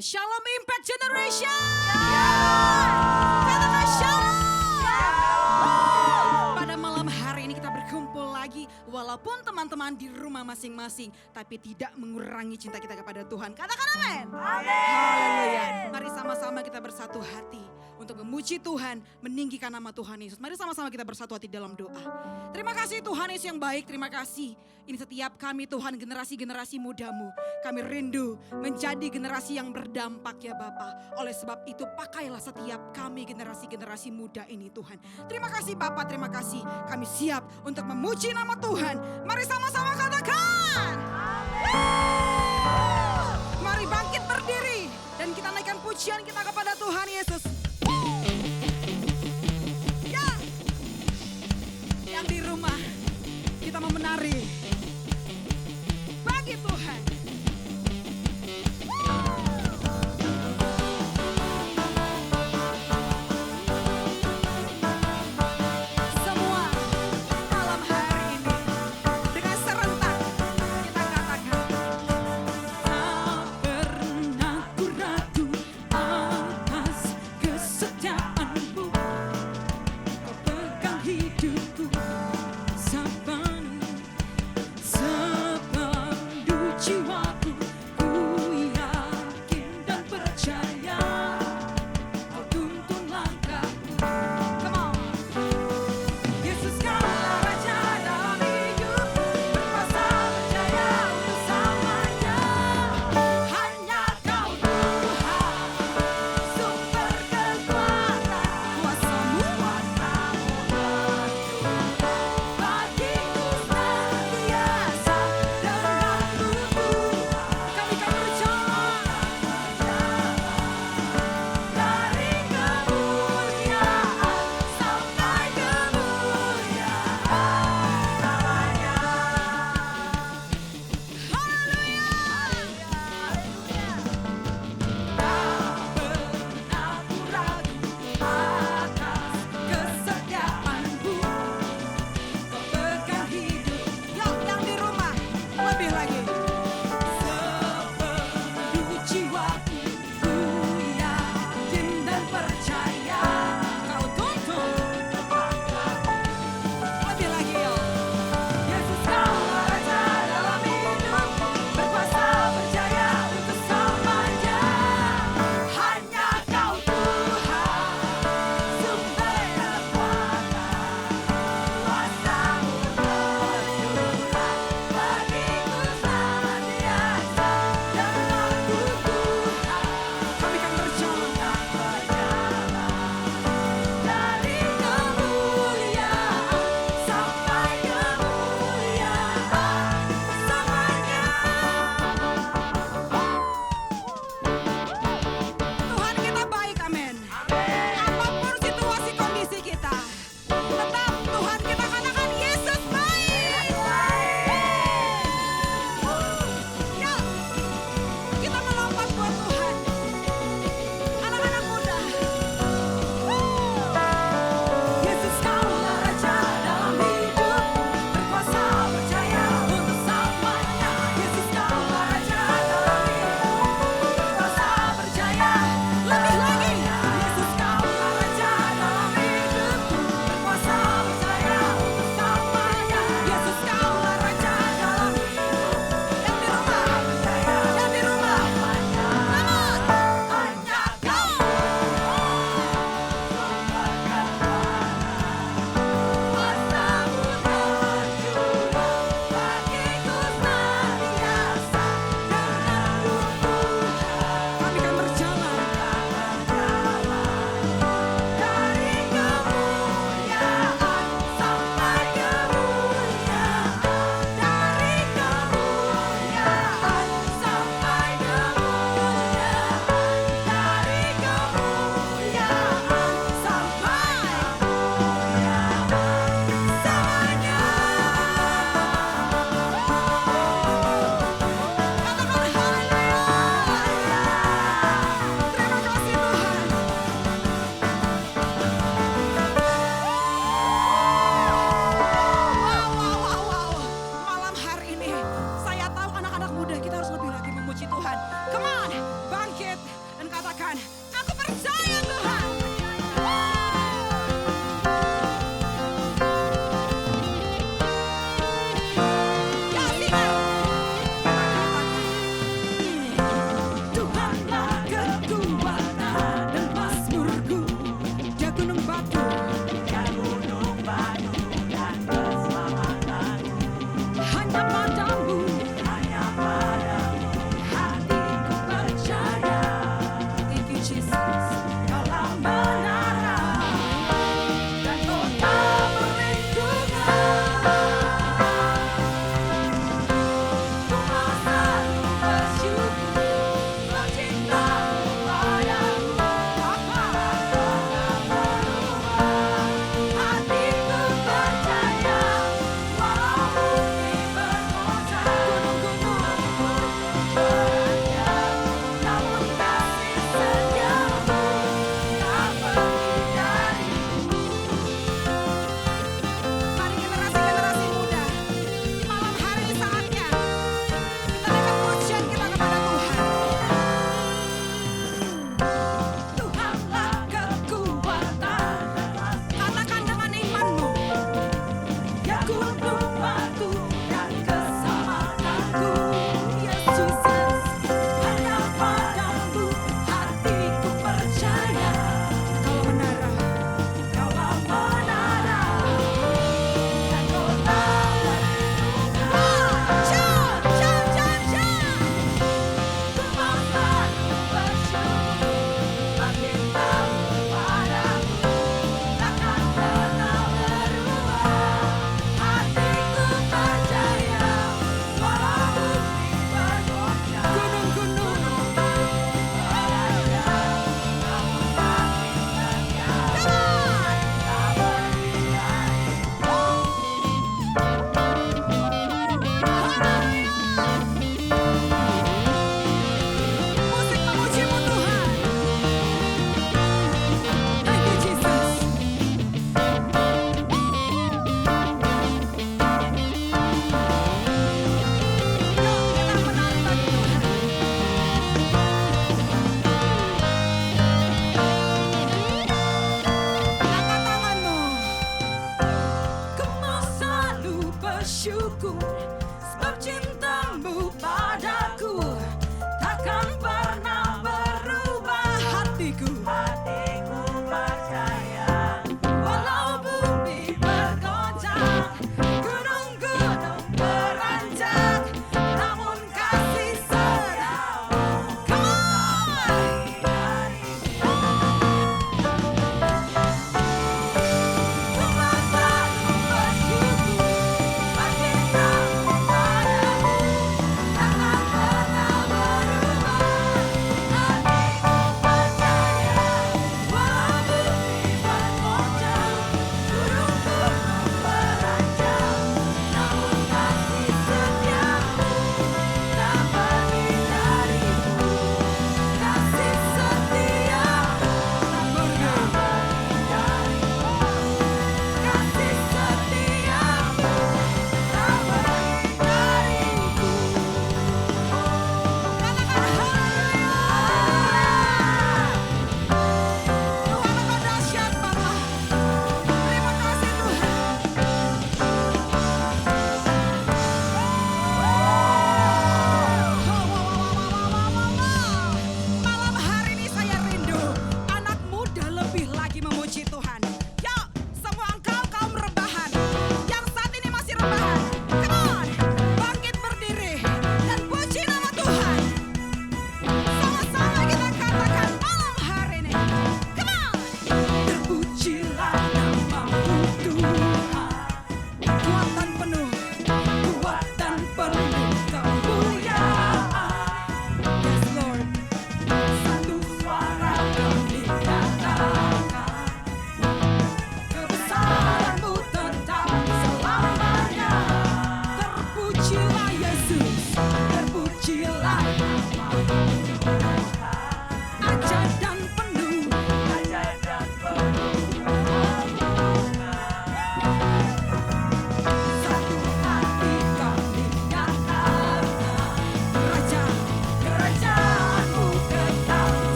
Haleluya. Shalom Impact Generation. Katakan shalom. Pada malam hari ini kita berkumpul lagi. Walaupun teman-teman di rumah masing-masing. Tapi tidak mengurangi cinta kita kepada Tuhan. Katakan amin. Haleluya. Mari sama-sama kita bersatu hati. Untuk memuji Tuhan, meninggikan nama Tuhan Yesus. Mari sama-sama kita bersatu hati dalam doa. Terima kasih Tuhan Yesus yang baik, terima kasih. Ini setiap kami Tuhan, generasi-generasi mudamu. Kami rindu menjadi generasi yang berdampak ya Bapa. Oleh sebab itu pakailah setiap kami generasi-generasi muda ini Tuhan. Terima kasih Bapa, terima kasih. Kami siap untuk memuji nama Tuhan. Mari sama-sama katakan. Mari bangkit berdiri. Dan kita naikkan pujian kita kepada Tuhan Yesus. Yang di rumah kita mau menari bagi Tuhan. Semua malam hari ini dengan serentak kita katakan, tak pernah ku ragu atas kesetiaanmu, kau pegang hidupku.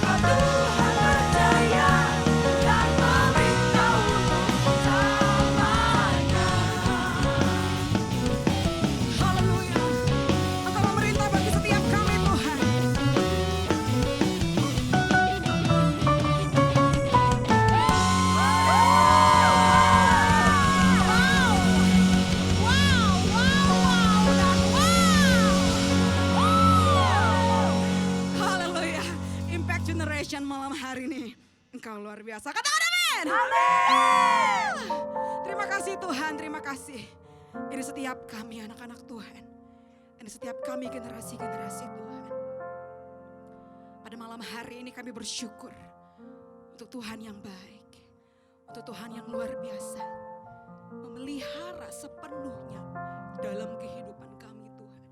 Tuhan percaya dan meminta untuk selamanya. Haleluya. Engkau memerintah bagi setiap kami Tuhan. Haleluya. Impact Generation malam hari ini. Engkau luar biasa. Katakan amin. Terima kasih Tuhan, terima kasih. Ini setiap kami anak-anak Tuhan. Ini setiap kami generasi-generasi Tuhan. Pada malam hari ini kami bersyukur untuk Tuhan yang baik. Untuk Tuhan yang luar biasa. Memelihara sepenuhnya dalam kehidupan kami Tuhan.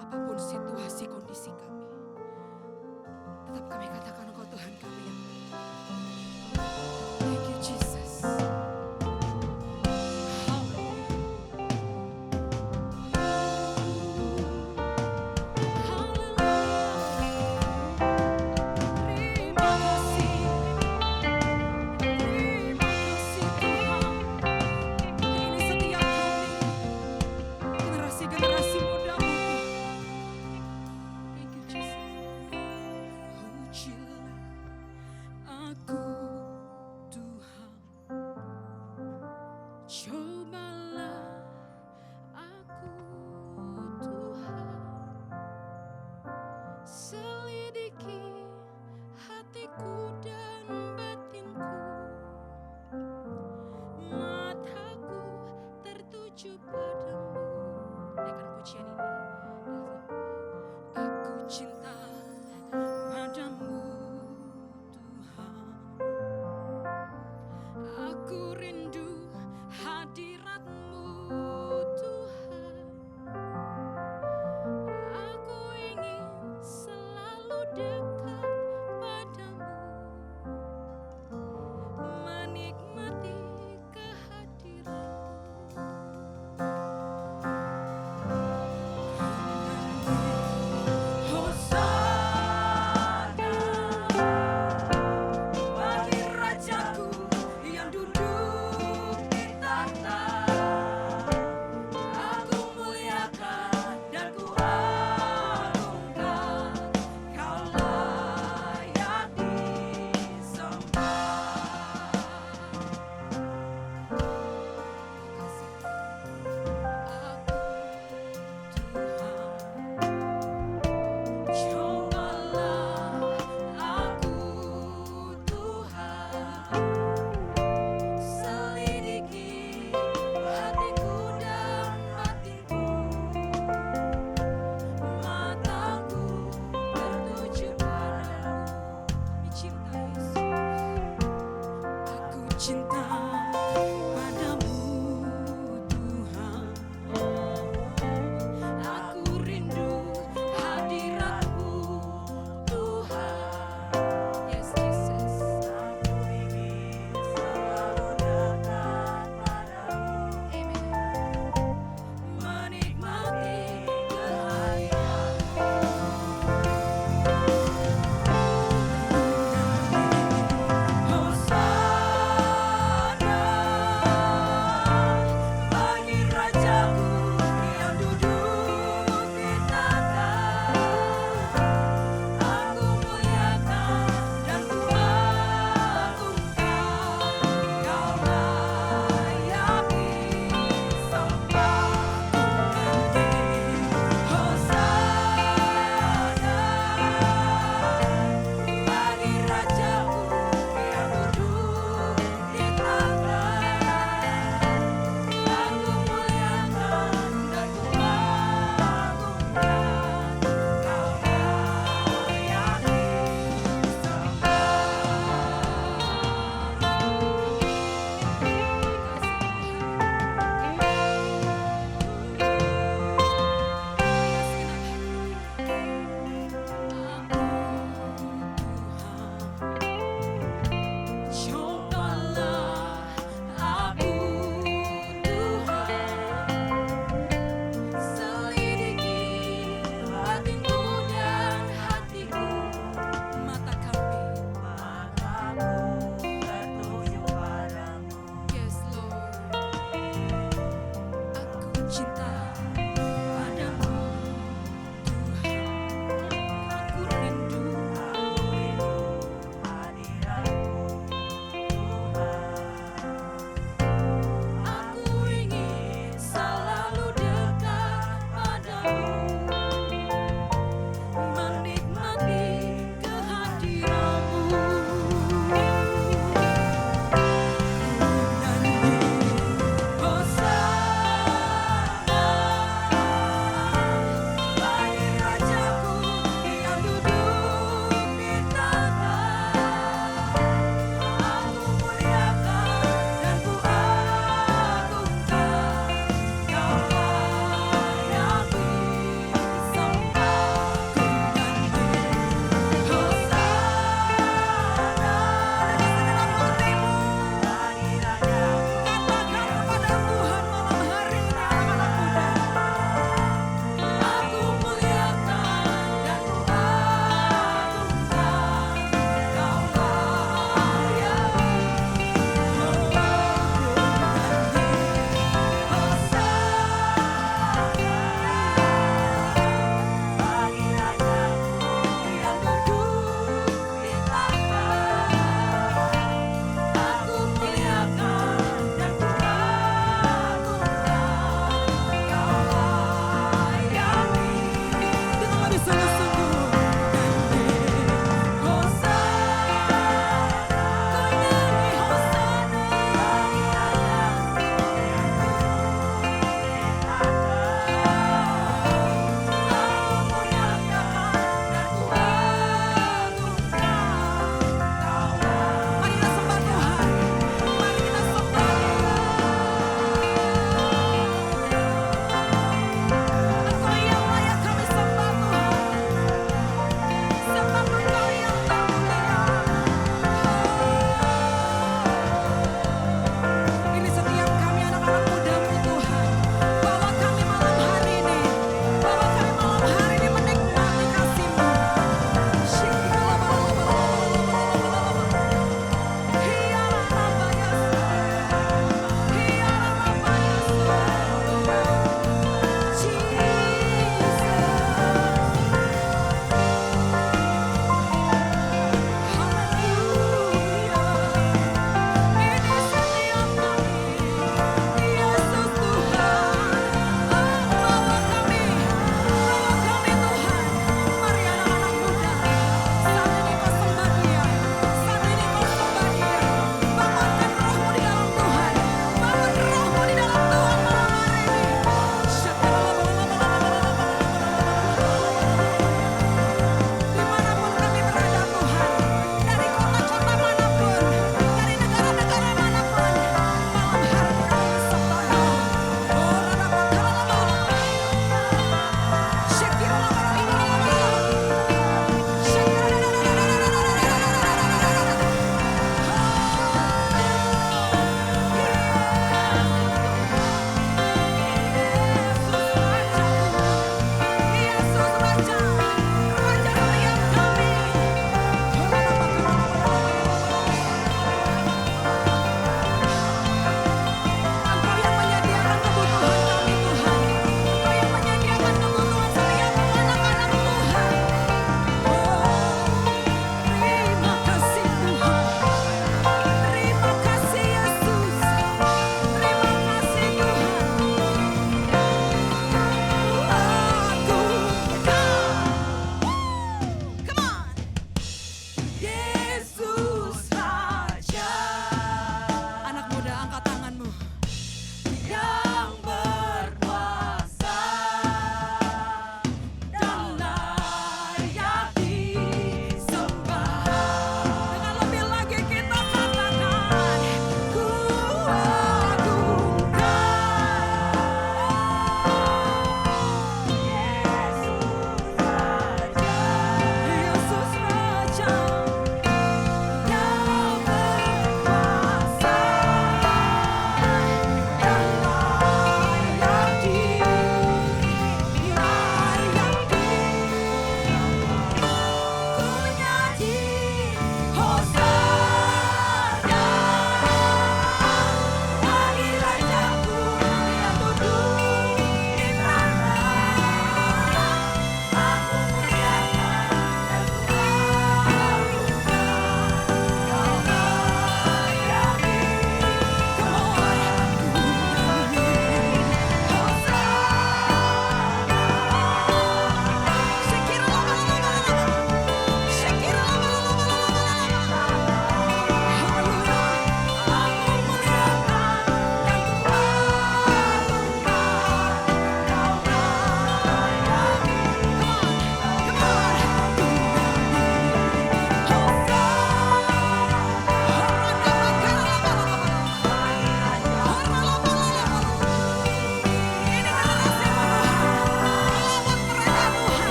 Apapun situasi kondisi kami. Tetap kami katakan Engkau Tuhan kami yang baik. Thank you Jesus.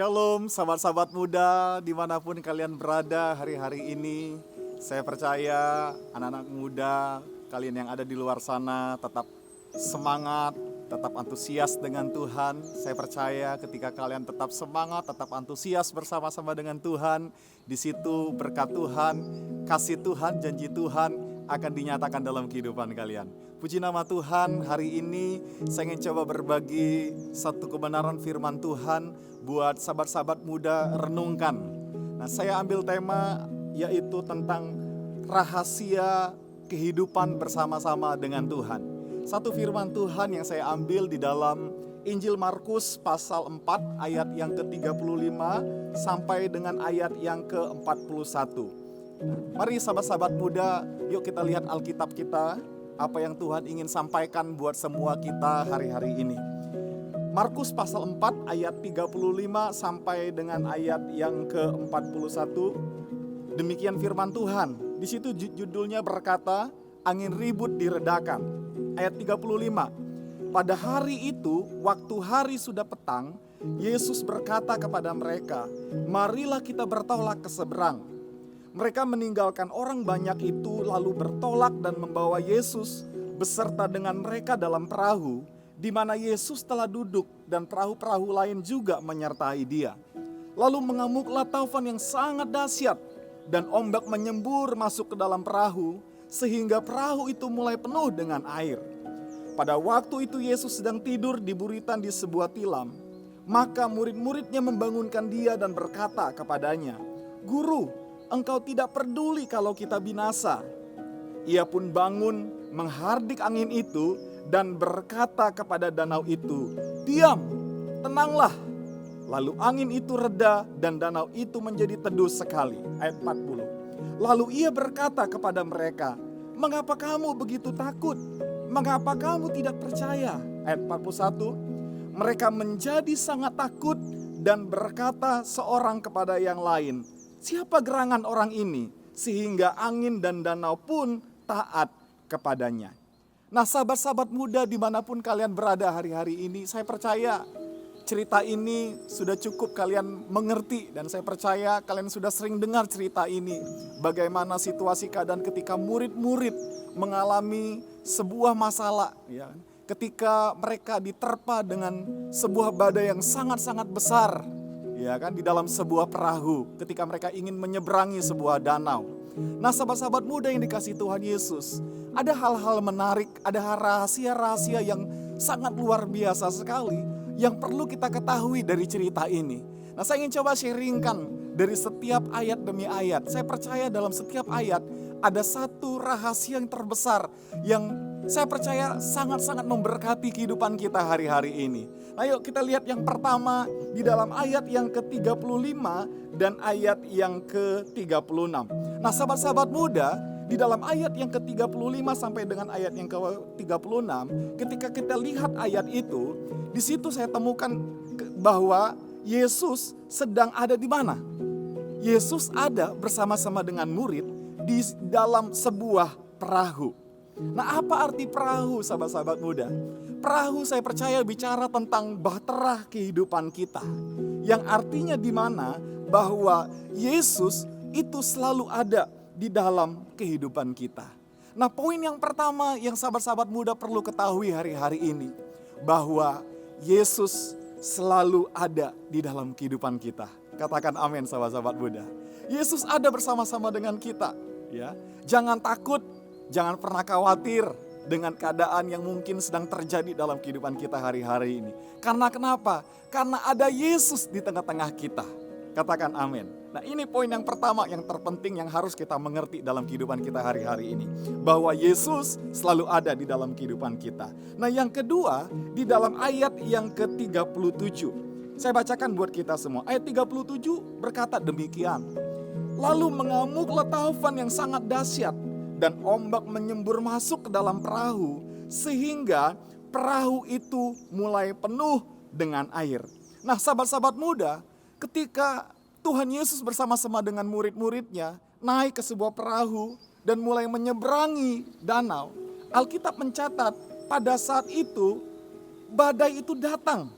Shalom sahabat-sahabat muda dimanapun kalian berada hari-hari ini. Saya percaya anak-anak muda kalian yang ada di luar sana tetap semangat, tetap antusias dengan Tuhan. Saya percaya ketika kalian tetap semangat, tetap antusias bersama-sama dengan Tuhan, di situ berkat Tuhan, kasih Tuhan, janji Tuhan akan dinyatakan dalam kehidupan kalian. Puji nama Tuhan, hari ini saya ingin coba berbagi satu kebenaran firman Tuhan buat sahabat-sahabat muda renungkan. Nah, saya ambil tema yaitu tentang rahasia kehidupan bersama-sama dengan Tuhan. Satu firman Tuhan yang saya ambil di dalam Injil Markus pasal 4 ayat yang ke-35 sampai dengan ayat yang ke-41. Mari sahabat-sahabat muda, yuk kita lihat Alkitab kita, apa yang Tuhan ingin sampaikan buat semua kita hari-hari ini. Markus pasal 4 ayat 35 sampai dengan ayat yang ke-41. Demikian firman Tuhan. Di situ judulnya berkata, angin ribut diredakan. Ayat 35. Pada hari itu, waktu hari sudah petang, Yesus berkata kepada mereka, marilah kita bertolak ke seberang. Mereka meninggalkan orang banyak itu lalu bertolak dan membawa Yesus beserta dengan mereka dalam perahu, di mana Yesus telah duduk dan perahu-perahu lain juga menyertai dia. Lalu mengamuklah taufan yang sangat dahsyat dan ombak menyembur masuk ke dalam perahu sehingga perahu itu mulai penuh dengan air. Pada waktu itu Yesus sedang tidur di buritan di sebuah tilam. Maka murid-muridnya membangunkan dia dan berkata kepadanya, Guru, engkau tidak peduli kalau kita binasa. Ia pun bangun menghardik angin itu dan berkata kepada danau itu, diam, tenanglah. Lalu angin itu reda dan danau itu menjadi teduh sekali. Ayat 40. Lalu ia berkata kepada mereka, mengapa kamu begitu takut? Mengapa kamu tidak percaya? Ayat 41. Mereka menjadi sangat takut dan berkata seorang kepada yang lain, siapa gerangan orang ini sehingga angin dan danau pun taat kepadanya. Nah sahabat-sahabat muda dimanapun kalian berada hari-hari ini, saya percaya cerita ini sudah cukup kalian mengerti. Dan saya percaya kalian sudah sering dengar cerita ini. Bagaimana situasi keadaan ketika murid-murid mengalami sebuah masalah. Ya, ketika mereka diterpa dengan sebuah badai yang sangat-sangat besar. Ya kan, di dalam sebuah perahu ketika mereka ingin menyeberangi sebuah danau. Nah sahabat-sahabat muda yang dikasihi Tuhan Yesus, ada hal-hal menarik, ada rahasia-rahasia yang sangat luar biasa sekali yang perlu kita ketahui dari cerita ini. Nah saya ingin coba sharingkan dari setiap ayat demi ayat. Saya percaya dalam setiap ayat ada satu rahasia yang terbesar yang saya percaya sangat-sangat memberkati kehidupan kita hari-hari ini. Nah yuk kita lihat yang pertama di dalam ayat yang ke-35 dan ayat yang ke-36. Nah sahabat-sahabat muda, di dalam ayat yang ke-35 sampai dengan ayat yang ke-36, ketika kita lihat ayat itu, di situ saya temukan bahwa Yesus sedang ada di mana? Yesus ada bersama-sama dengan murid di dalam sebuah perahu. Nah apa arti perahu sahabat-sahabat muda? Perahu saya percaya bicara tentang bahtera kehidupan kita. Yang artinya di mana bahwa Yesus itu selalu ada di dalam kehidupan kita. Nah poin yang pertama yang sahabat-sahabat muda perlu ketahui hari-hari ini. Bahwa Yesus selalu ada di dalam kehidupan kita. Katakan amin sahabat-sahabat muda. Yesus ada bersama-sama dengan kita. Ya, jangan takut, jangan pernah khawatir dengan keadaan yang mungkin sedang terjadi dalam kehidupan kita hari-hari ini. Karena kenapa? Karena ada Yesus di tengah-tengah kita. Katakan amin. Nah ini poin yang pertama yang terpenting yang harus kita mengerti dalam kehidupan kita hari-hari ini. Bahwa Yesus selalu ada di dalam kehidupan kita. Nah yang kedua di dalam ayat yang ke-37. Saya bacakan buat kita semua. Ayat 37 berkata demikian. Lalu mengamuklah taufan yang sangat dahsyat dan ombak menyembur masuk ke dalam perahu sehingga perahu itu mulai penuh dengan air. Nah sahabat-sahabat muda, ketika Tuhan Yesus bersama-sama dengan murid-muridnya naik ke sebuah perahu dan mulai menyeberangi danau, Alkitab mencatat pada saat itu badai itu datang.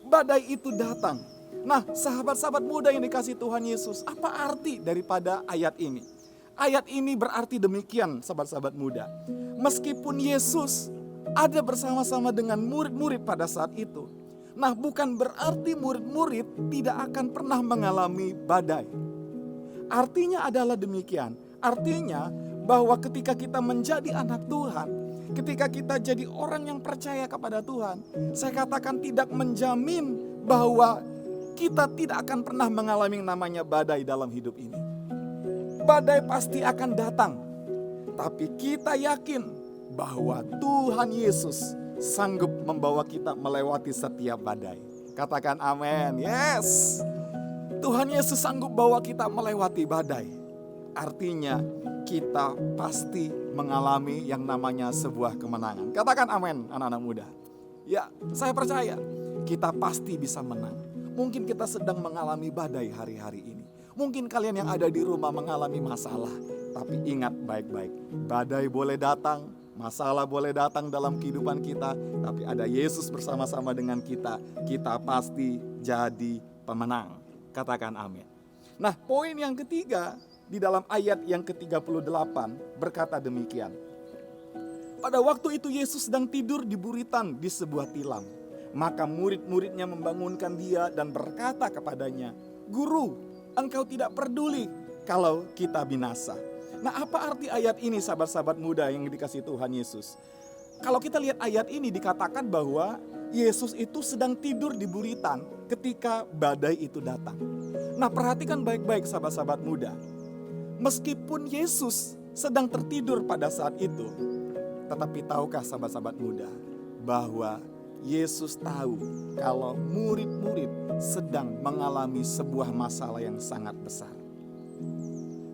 Badai itu datang. Nah, sahabat-sahabat muda yang dikasih Tuhan Yesus, apa arti daripada ayat ini? Ayat ini berarti demikian, sahabat-sahabat muda. Meskipun Yesus ada bersama-sama dengan murid-murid pada saat itu, nah bukan berarti murid-murid tidak akan pernah mengalami badai. Artinya adalah demikian. Artinya bahwa ketika kita menjadi anak Tuhan, ketika kita jadi orang yang percaya kepada Tuhan, saya katakan tidak menjamin bahwa kita tidak akan pernah mengalami yang namanya badai dalam hidup ini. Badai pasti akan datang, tapi kita yakin bahwa Tuhan Yesus sanggup membawa kita melewati setiap badai. Katakan amin. Yes, Tuhan Yesus sanggup bawa kita melewati badai. Artinya kita pasti mengalami yang namanya sebuah kemenangan. Katakan amin, anak-anak muda. Ya, saya percaya kita pasti bisa menang. Mungkin kita sedang mengalami badai hari-hari ini. Mungkin kalian yang ada di rumah mengalami masalah. Tapi ingat baik-baik, badai boleh datang, masalah boleh datang dalam kehidupan kita. Tapi ada Yesus bersama-sama dengan kita. Kita pasti jadi pemenang. Katakan amin. Nah, poin yang ketiga di dalam ayat yang ke-38 berkata demikian. Pada waktu itu Yesus sedang tidur di buritan di sebuah tilam. Maka murid-muridnya membangunkan dia dan berkata kepadanya, "Guru, engkau tidak peduli kalau kita binasa." Nah, apa arti ayat ini sahabat-sahabat muda yang dikasih Tuhan Yesus? Kalau kita lihat ayat ini dikatakan bahwa Yesus itu sedang tidur di buritan ketika badai itu datang. Nah, perhatikan baik-baik sahabat-sahabat muda. Meskipun Yesus sedang tertidur pada saat itu, tetapi tahukah sahabat-sahabat muda bahwa Yesus tahu kalau murid-murid sedang mengalami sebuah masalah yang sangat besar.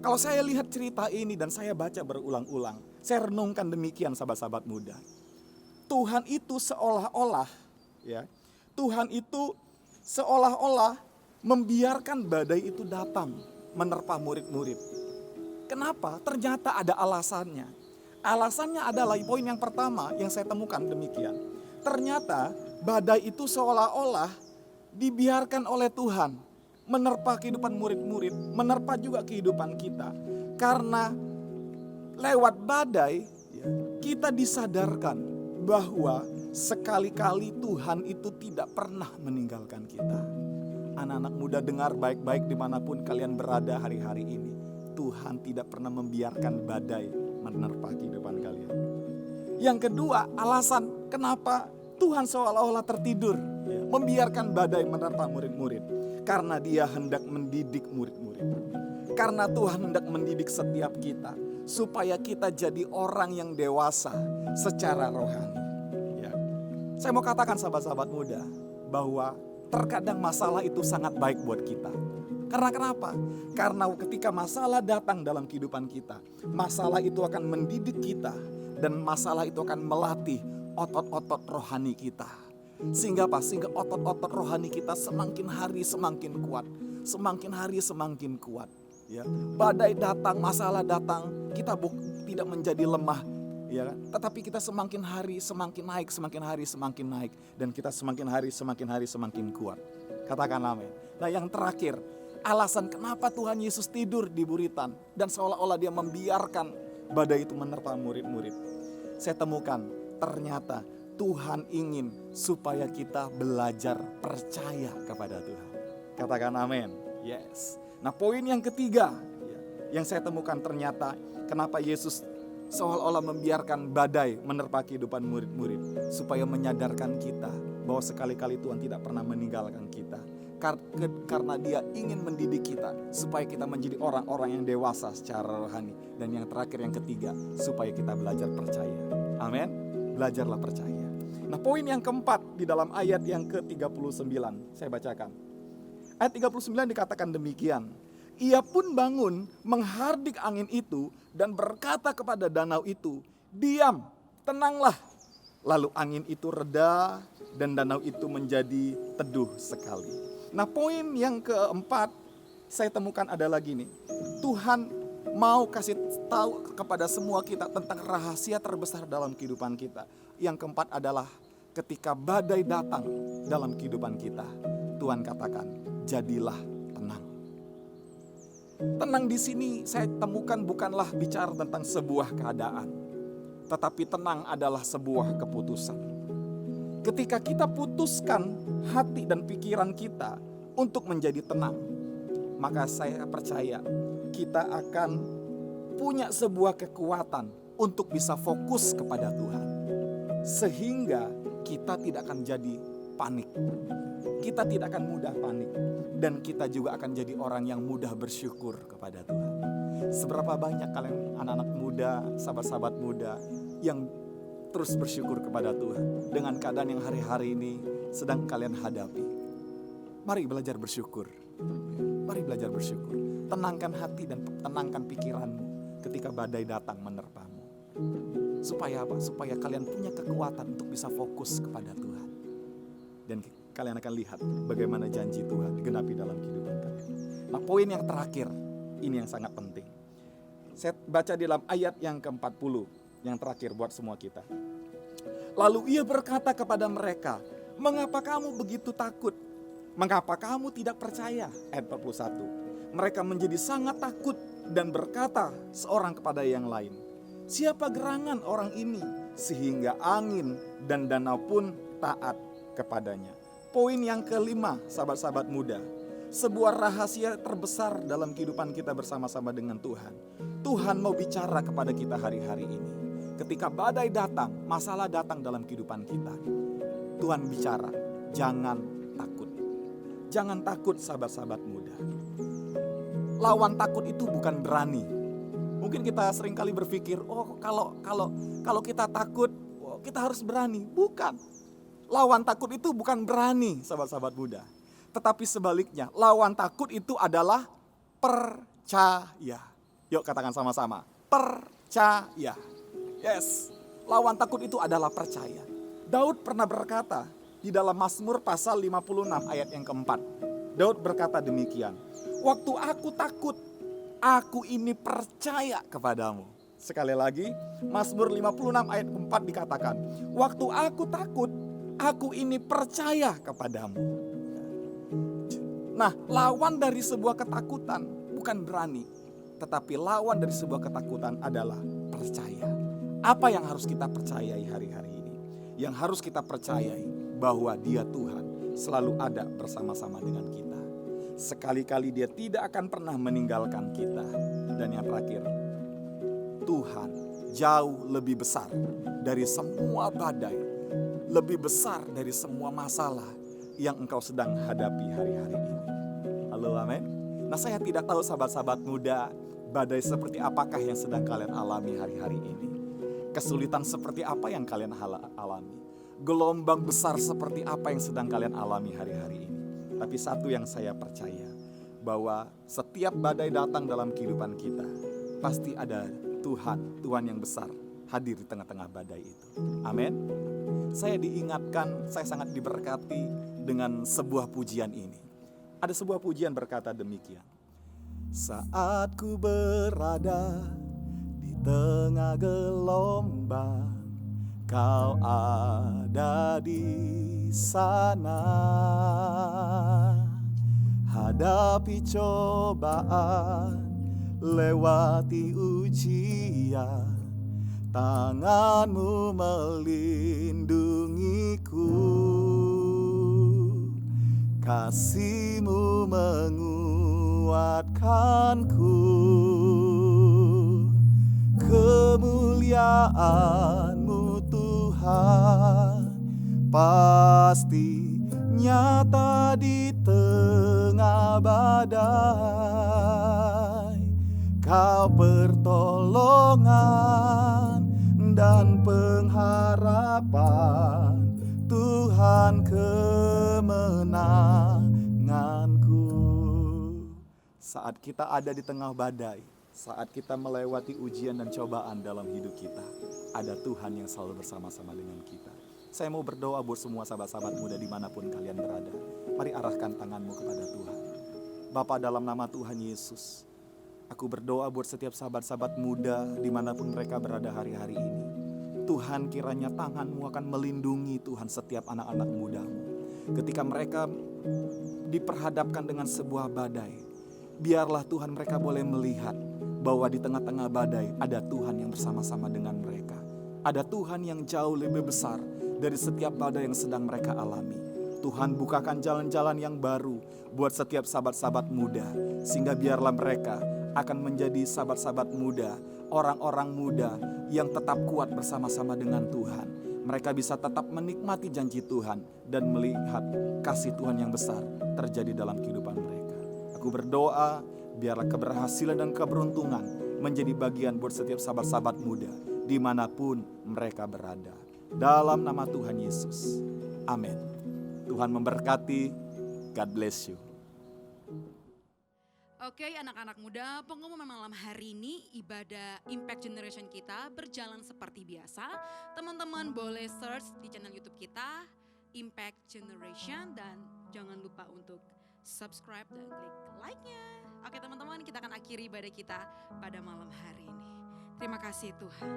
Kalau saya lihat cerita ini dan saya baca berulang-ulang, saya renungkan demikian sahabat-sahabat muda. Tuhan itu seolah-olah membiarkan badai itu datang menerpa murid-murid. Kenapa? Ternyata ada alasannya. Alasannya adalah poin yang pertama yang saya temukan demikian. Ternyata badai itu seolah-olah dibiarkan oleh Tuhan menerpa kehidupan murid-murid, menerpa juga kehidupan kita. Karena lewat badai kita disadarkan bahwa sekali-kali Tuhan itu tidak pernah meninggalkan kita. Anak-anak muda dengar baik-baik dimanapun kalian berada hari-hari ini. Tuhan tidak pernah membiarkan badai menerpa kehidupan kalian. Yang kedua, alasan kenapa Tuhan seolah-olah tertidur, membiarkan badai menerpa murid-murid. Karena Dia hendak mendidik murid-murid. Karena Tuhan hendak mendidik setiap kita, supaya kita jadi orang yang dewasa secara rohani. Ya. Saya mau katakan sahabat-sahabat muda, bahwa terkadang masalah itu sangat baik buat kita. Karena kenapa? Karena ketika masalah datang dalam kehidupan kita, masalah itu akan mendidik kita. Dan masalah itu akan melatih otot-otot rohani kita. Sehingga apa? Sehingga otot-otot rohani kita semakin hari semakin kuat. Semakin hari semakin kuat. Ya. Badai datang, masalah datang, kita tidak menjadi lemah. Ya. Tetapi kita semakin hari semakin naik, semakin hari semakin naik. Dan kita semakin hari semakin kuat. Katakan amin. Nah, yang terakhir, alasan kenapa Tuhan Yesus tidur di buritan. Dan seolah-olah Dia membiarkan badai itu menerpa murid-murid. Saya temukan ternyata Tuhan ingin supaya kita belajar percaya kepada Tuhan. Katakan amin. Yes. Nah, poin yang ketiga yang saya temukan ternyata kenapa Yesus seolah-olah membiarkan badai menerpa kehidupan murid-murid. Supaya menyadarkan kita bahwa sekali-kali Tuhan tidak pernah meninggalkan kita. Karena Dia ingin mendidik kita supaya kita menjadi orang-orang yang dewasa secara rohani. Dan yang terakhir, yang ketiga, supaya kita belajar percaya. Amin. Belajarlah percaya. Nah, poin yang keempat di dalam ayat yang ke-39 saya bacakan. Ayat 39 dikatakan demikian. Ia pun bangun menghardik angin itu dan berkata kepada danau itu, "Diam, tenanglah." Lalu angin itu reda dan danau itu menjadi teduh sekali. Nah, poin yang keempat saya temukan adalah gini. Tuhan mau kasih tahu kepada semua kita tentang rahasia terbesar dalam kehidupan kita. Yang keempat adalah ketika badai datang dalam kehidupan kita. Tuhan katakan, jadilah tenang. Tenang di sini saya temukan bukanlah bicara tentang sebuah keadaan, tetapi tenang adalah sebuah keputusan. Ketika kita putuskan hati dan pikiran kita untuk menjadi tenang, maka saya percaya kita akan punya sebuah kekuatan untuk bisa fokus kepada Tuhan. Sehingga kita tidak akan jadi panik. Kita tidak akan mudah panik. Dan kita juga akan jadi orang yang mudah bersyukur kepada Tuhan. Seberapa banyak kalian anak-anak muda, sahabat-sahabat muda yang terus bersyukur kepada Tuhan dengan keadaan yang hari-hari ini sedang kalian hadapi. Mari belajar bersyukur. Mari belajar bersyukur. Tenangkan hati dan tenangkan pikiranmu ketika badai datang menerpamu. Supaya apa? Supaya kalian punya kekuatan untuk bisa fokus kepada Tuhan. Dan kalian akan lihat bagaimana janji Tuhan digenapi dalam kehidupan kalian. Nah, poin yang terakhir, ini yang sangat penting. Saya baca di dalam ayat yang ke-40, yang terakhir buat semua kita. Lalu ia berkata kepada mereka, "Mengapa kamu begitu takut? Mengapa kamu tidak percaya?" Ayat 41. Mereka menjadi sangat takut dan berkata seorang kepada yang lain, "Siapa gerangan orang ini sehingga angin dan danau pun taat kepadanya?" Poin yang kelima, sahabat-sahabat muda, sebuah rahasia terbesar dalam kehidupan kita bersama-sama dengan Tuhan. Tuhan mau bicara kepada kita hari-hari ini. Ketika badai datang, masalah datang dalam kehidupan kita, Tuhan bicara, jangan takut. Jangan takut, sahabat-sahabat muda. Lawan takut itu bukan berani. Mungkin kita seringkali berpikir, oh kalau kita takut, kita harus berani. Bukan. Lawan takut itu bukan berani, sahabat-sahabat muda. Tetapi sebaliknya, lawan takut itu adalah percaya. Yuk katakan sama-sama, percaya. Yes, lawan takut itu adalah percaya. Daud pernah berkata di dalam Mazmur pasal 56 ayat yang keempat. Daud berkata demikian, "Waktu aku takut, aku ini percaya kepadamu." Sekali lagi, Mazmur 56 ayat keempat dikatakan, "Waktu aku takut, aku ini percaya kepadamu." Nah, lawan dari sebuah ketakutan bukan berani, tetapi lawan dari sebuah ketakutan adalah percaya. Apa yang harus kita percayai hari-hari ini? Yang harus kita percayai bahwa Dia Tuhan selalu ada bersama-sama dengan kita. Sekali-kali Dia tidak akan pernah meninggalkan kita. Dan yang terakhir, Tuhan jauh lebih besar dari semua badai, lebih besar dari semua masalah yang engkau sedang hadapi hari-hari ini. Halo, amin. Nah, saya tidak tahu sahabat-sahabat muda, badai seperti apakah yang sedang kalian alami hari-hari ini. Kesulitan seperti apa yang kalian alami. Gelombang besar seperti apa yang sedang kalian alami hari-hari ini. Tapi satu yang saya percaya, bahwa setiap badai datang dalam kehidupan kita, pasti ada Tuhan yang besar hadir di tengah-tengah badai itu. Amin. Saya diingatkan, saya sangat diberkati dengan sebuah pujian ini. Ada sebuah pujian berkata demikian. Saat ku berada di tengah gelombang, Kau ada di sana. Hadapi cobaan, lewati ujian, tanganmu melindungiku, kasihmu menguatkanku, kemuliaanmu Tuhan pasti nyata di tengah badai. Kau pertolongan dan pengharapan, Tuhan kemenanganku. Saat kita ada di tengah badai, saat kita melewati ujian dan cobaan dalam hidup kita, ada Tuhan yang selalu bersama-sama dengan kita. Saya mau berdoa buat semua sahabat-sahabat muda dimanapun kalian berada. Mari arahkan tanganmu kepada Tuhan. Bapa, dalam nama Tuhan Yesus, aku berdoa buat setiap sahabat-sahabat muda dimanapun mereka berada hari-hari ini. Tuhan, kiranya tanganmu akan melindungi Tuhan setiap anak-anak mudamu. ketika mereka diperhadapkan dengan sebuah badai, biarlah Tuhan mereka boleh melihat bahwa di tengah-tengah badai ada Tuhan yang bersama-sama dengan mereka. Ada Tuhan yang jauh lebih besar dari setiap badai yang sedang mereka alami. Tuhan bukakan jalan-jalan yang baru buat setiap sahabat-sahabat muda, sehingga biarlah mereka akan menjadi sahabat-sahabat muda, orang-orang muda yang tetap kuat bersama-sama dengan Tuhan. Mereka bisa tetap menikmati janji Tuhan dan melihat kasih Tuhan yang besar terjadi dalam kehidupan mereka. Aku berdoa biarlah keberhasilan dan keberuntungan menjadi bagian buat setiap sahabat-sahabat muda dimanapun mereka berada. Dalam nama Tuhan Yesus. Amin. Tuhan memberkati. God bless you. Oke, anak-anak muda, pengumuman malam hari ini ibadah Impact Generation kita berjalan seperti biasa. Teman-teman boleh search di channel YouTube kita Impact Generation dan jangan lupa untuk subscribe dan klik like-nya. Oke teman-teman, kita akan akhiri ibadah kita pada malam hari ini. Terima kasih Tuhan.